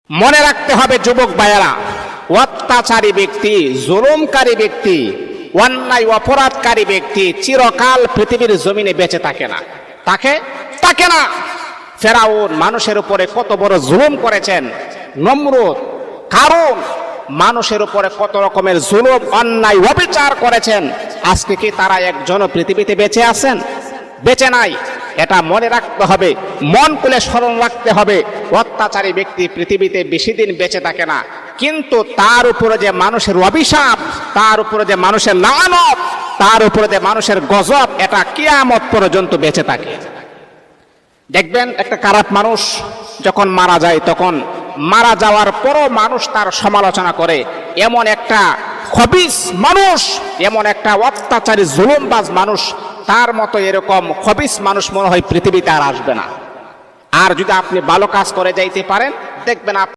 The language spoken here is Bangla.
মনে রাখতে হবে যুবক ভাইয়েরা, অত্যাচারী ব্যক্তি, জুলুমকারী ব্যক্তি, অন্যায় অপরাধকারী ব্যক্তি চিরকাল পৃথিবীর জমিনে বেঁচে থাকে না। ফেরাউন মানুষের উপরে কত বড় জুলুম করেছেন, নমরুদ, কারূন মানুষের উপরে কত রকমের জুলুম, অন্যায়, অবিচার করেছেন। আজকে কি তারা একজনও পৃথিবীতে বেঁচে আছেন? বেঁচে নাই। এটা মনে রাখতে হবে, মন খুলে স্মরণ রাখতে হবে। অত্যাচারী ব্যক্তি পৃথিবীতে বেশি দিন বেঁচে থাকে না, কিন্তু তার উপরে যে মানুষের অভিশাপ, তার উপরে যে মানুষের লানত, তার উপরে যে মানুষের গজব, এটা কিয়ামত পর্যন্ত বেঁচে থাকে। দেখবেন একটা খারাপ মানুষ যখন মারা যায়, তখন মারা যাওয়ার পরও মানুষ তার সমালোচনা করে। এমন একটা খবিস মানুষ, এমন একটা অত্যাচারী জুলুমবাজ মানুষ, তার মতো এরকম খবিস মানুষ মনে হয় পৃথিবীতে আর আসবে না। আর যদি আপনি ভালো কাজ করে যাইতে পারেন, দেখবেন